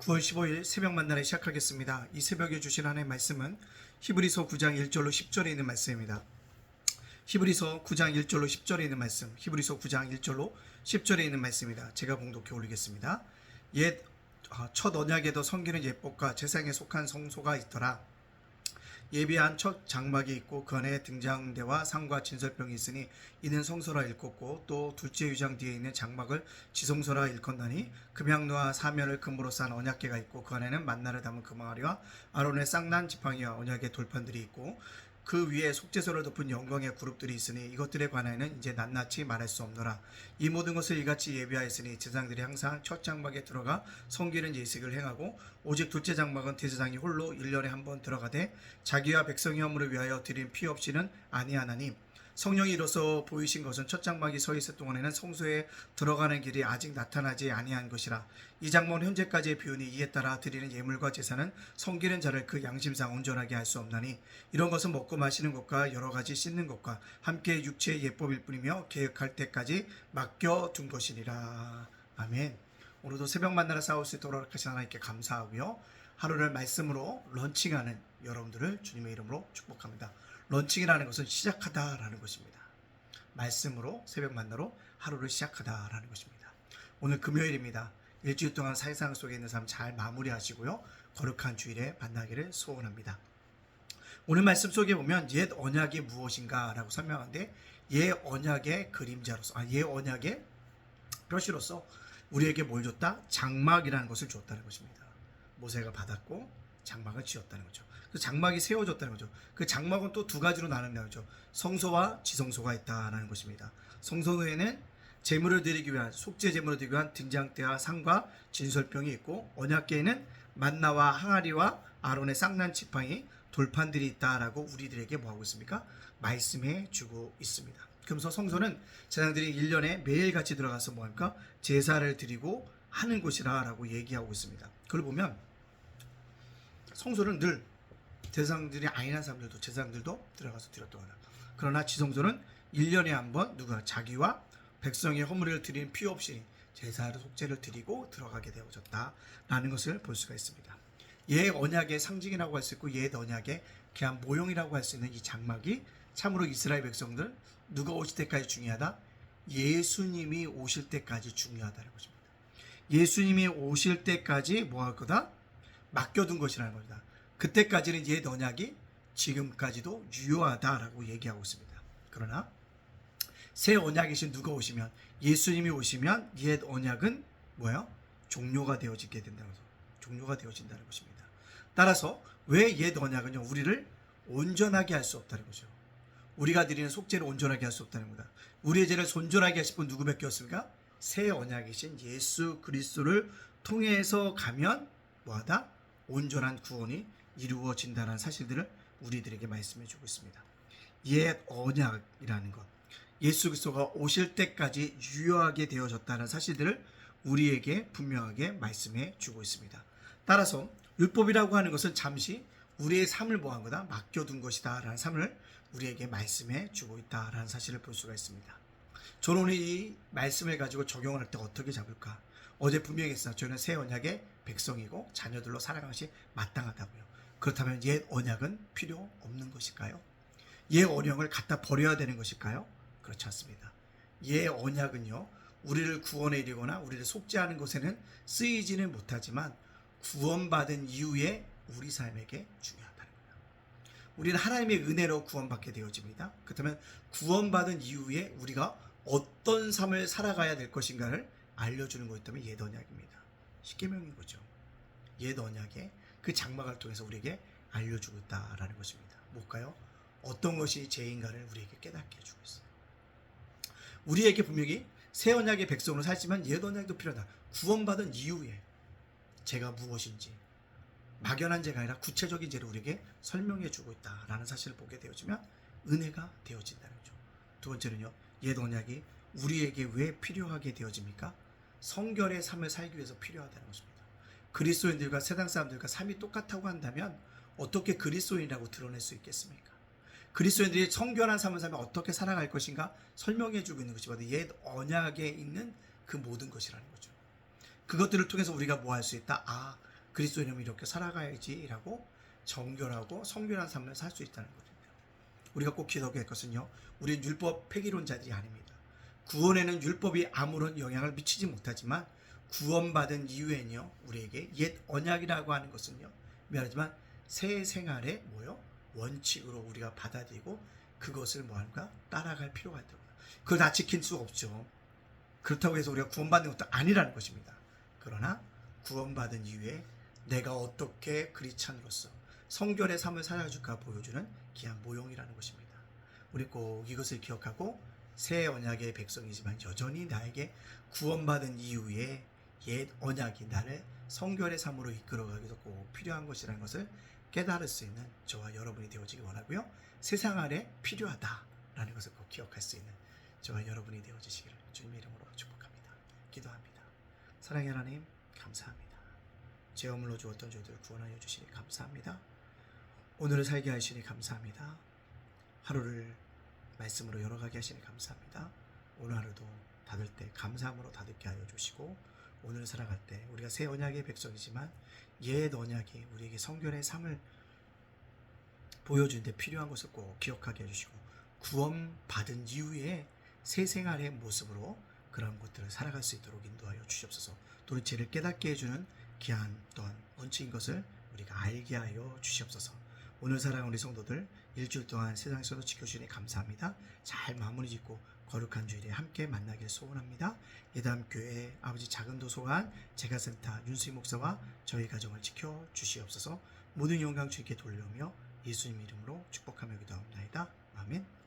9월 15일 새벽 만나를 시작하겠습니다. 이 새벽에 주신 하나님의 말씀은 히브리서 9장 1절로 10절에 있는 말씀입니다. 히브리서 9장 1절로 10절에 있는 말씀, 히브리서 9장 1절로 10절에 있는 말씀입니다. 제가 봉독해 올리겠습니다. 첫 언약에도 섬기는 예법과 제사장에 속한 성소가 있더라. 예비한 첫 장막이 있고 그 안에 등장대와 상과 진설병이 있으니 이는 성소라 일컫고, 또 둘째 유장 뒤에 있는 장막을 지성소라 일컫나니 금향로와 사면을 금으로 싼 언약궤가 있고 그 안에는 만나를 담은 금항아리와 아론의 쌍난 지팡이와 언약의 돌판들이 있고 그 위에 속죄소를 덮은 영광의 그룹들이 있으니 이것들에 관하여는 이제 낱낱이 말할 수 없노라. 이 모든 것을 이같이 예비하였으니 제사장들이 항상 첫 장막에 들어가 섬기는 예식을 행하고, 오직 둘째 장막은 대제사장이 홀로 1년에 한 번 들어가되 자기와 백성의 허물을 위하여 드린 피 없이는 아니하나니, 성령이 이로써 보이신 것은 첫 장막이 서 있을 동안에는 성소에 들어가는 길이 아직 나타나지 아니한 것이라. 이 장막은 현재까지의 비유니 이에 따라 드리는 예물과 제사는 섬기는 자를 그 양심상 온전하게 할 수 없나니, 이런 것은 먹고 마시는 것과 여러 가지 씻는 것과 함께 육체의 예법일 뿐이며 계획할 때까지 맡겨둔 것이니라. 아멘. 오늘도 새벽 만나러 싸울 수 있도록 하신 하나님께 감사하고요, 하루를 말씀으로 런칭하는 여러분들을 주님의 이름으로 축복합니다. 런칭이라는 것은 시작하다라는 것입니다. 말씀으로 새벽 만나로 하루를 시작하다라는 것입니다. 오늘 금요일입니다. 일주일 동안 사회상 속에 있는 삶 잘 마무리하시고요, 거룩한 주일에 만나기를 소원합니다. 오늘 말씀 속에 보면 옛 언약이 무엇인가 라고 설명하는데, 옛 언약의 그림자로서, 옛 언약의 표시로서 우리에게 뭘 줬다? 장막이라는 것을 주었다는 것입니다. 모세가 받았고 장막을 지었다는 거죠. 그 장막이 세워졌다는 거죠. 그 장막은 또 두 가지로 나눈다는 거죠. 성소와 지성소가 있다는 것입니다. 성소에는 제물을 드리기 위한, 속죄 제물을 드리기 위한 등장대와 상과 진설병이 있고, 언약궤에는 만나와 항아리와 아론의 쌍난 지팡이, 돌판들이 있다라고 우리들에게 뭐하고 있습니까? 말씀해 주고 있습니다. 그러면서 성소는 제사장들이 1년에 매일같이 들어가서 뭐합니까? 제사를 드리고 하는 곳이라 라고 얘기하고 있습니다. 그걸 보면 성소는 늘 제사장들이 아니란 사람들도, 제사장들도 들어가서 드렸던 거다. 그러나 지성소는 1년에 한 번 누가 자기와 백성의 허물을 드리는 피 없이 제사를, 속죄를 드리고 들어가게 되어졌다라는 것을 볼 수가 있습니다. 옛 언약의 상징이라고 할 수 있고 옛 언약의 그냥 모형이라고 할 수 있는 이 장막이 참으로 이스라엘 백성들, 누가 오실 때까지 중요하다? 예수님이 오실 때까지 중요하다는 것입니다. 예수님이 오실 때까지 뭐 할 거다? 맡겨둔 것이라는 겁니다. 그때까지는 옛 언약이 지금까지도 유효하다라고 얘기하고 있습니다. 그러나 새 언약이신 누가 오시면, 예수님이 오시면 옛 언약은 뭐예요? 종료가 되어지게 된다는 거죠. 종료가 되어진다는 것입니다. 따라서 왜 옛 언약은요, 우리를 온전하게 할 수 없다는 거죠. 우리가 드리는 속죄를 온전하게 할 수 없다는 겁니다. 우리의 죄를 온전하게 하실 분 누구밖에 없습니까? 새 언약이신 예수 그리스도를 통해서 가면 뭐하다? 온전한 구원이 이루어진다는 사실들을 우리들에게 말씀해 주고 있습니다. 옛 언약이라는 것, 예수 그리스도가 오실 때까지 유효하게 되어졌다는 사실들을 우리에게 분명하게 말씀해 주고 있습니다. 따라서 율법이라고 하는 것은 잠시 우리의 삶을 뭐한 거다? 맡겨둔 것이다 라는 삶을 우리에게 말씀해 주고 있다라는 사실을 볼 수가 있습니다. 저는 오늘 이 말씀을 가지고 적용을 할 때 어떻게 잡을까? 어제 분명히 했어요. 저는 새 언약의 백성이고 자녀들로 살아가는 것이 마땅하다고요. 그렇다면 옛 언약은 필요 없는 것일까요? 옛 언약을 갖다 버려야 되는 것일까요? 그렇지 않습니다. 옛 언약은요, 우리를 구원에 이르거나 우리를 속죄하는 것에는 쓰이지는 못하지만 구원받은 이후에 우리 삶에게 중요하다는 거예요. 우리는 하나님의 은혜로 구원받게 되어집니다. 그렇다면 구원받은 이후에 우리가 어떤 삶을 살아가야 될 것인가를 알려주는 거 있다면 옛 언약입니다. 십계명인 거죠. 옛 언약의 그 장막을 통해서 우리에게 알려주고 있다라는 것입니다. 뭘까요? 어떤 것이 죄인가를 우리에게 깨닫게 해주고 있어요. 우리에게 분명히 새 언약의 백성으로 살지만 옛 언약도 필요하다. 구원받은 이후에 죄가 무엇인지, 막연한 죄가 아니라 구체적인 죄를 우리에게 설명해 주고 있다라는 사실을 보게 되어지면 은혜가 되어진다는 거죠. 두 번째는요, 옛 언약이 우리에게 왜 필요하게 되어집니까? 성결의 삶을 살기 위해서 필요하다는 것입니다. 그리스도인들과 세상 사람들과 삶이 똑같다고 한다면 어떻게 그리스도인이라고 드러낼 수 있겠습니까? 그리스도인들이 성결한 삶을 살면 어떻게 살아갈 것인가 설명해 주고 있는 것이 바로 옛 언약에 있는 그 모든 것이라는 거죠. 그것들을 통해서 우리가 뭐 할 수 있다? 그리스도인은 이렇게 살아가야지라고 정결하고 성결한 삶을 살 수 있다는 것입니다. 우리가 꼭 기억해야 할 것은요, 우리는 율법 폐기론자들이 아닙니다. 구원에는 율법이 아무런 영향을 미치지 못하지만 구원받은 이후에는요, 우리에게 옛 언약이라고 하는 것은요, 미안하지만 새 생활의 원칙으로 우리가 받아들이고 그것을 뭐하는가? 따라갈 필요가 있다고. 그걸 다 지킬 수 없죠. 그렇다고 해서 우리가 구원받는 것도 아니라는 것입니다. 그러나 구원받은 이후에 내가 어떻게 크리스찬으로서 성결의 삶을 살아줄까 보여주는 귀한 모형이라는 것입니다. 우리 꼭 이것을 기억하고 새 언약의 백성이지만 여전히 나에게 구원받은 이후에 옛 언약이 나를 성결의 삶으로 이끌어가기 위해서 꼭 필요한 것이라는 것을 깨달을 수 있는 저와 여러분이 되어지기 원하고요. 세상 아래 필요하다라는 것을 꼭 기억할 수 있는 저와 여러분이 되어지시기를 주님의 이름으로 축복합니다. 기도합니다. 사랑의 하나님 감사합니다. 죄 허물로 주었던 저희들을 구원하여 주시니 감사합니다. 오늘을 살게 하시니 감사합니다. 하루를 말씀으로 열어가게 하시니 감사합니다. 오늘 하루도 닫을 때 감사함으로 닫게 하여 주시고 오늘 살아갈 때 우리가 새 언약의 백성이지만 옛 언약이 우리에게 성결의 삶을 보여주는데 필요한 것을 꼭 기억하게 해주시고 구원받은 이후에 새 생활의 모습으로 그런 것들을 살아갈 수 있도록 인도하여 주시옵소서. 또 죄를 깨닫게 해주는 귀한 또한 원칙인 것을 우리가 알게 하여 주시옵소서. 오늘 사랑하는 우리 성도들 일주일 동안 세상에서도 지켜주시니 감사합니다. 잘 마무리 짓고 거룩한 주일에 함께 만나길 소원합니다. 예담교회 아버지 작은 도서관 제가센터 윤수희 목사와 저희 가정을 지켜 주시옵소서. 모든 영광 주님께 돌려오며 예수님 이름으로 축복하며 기도합니다. 아멘.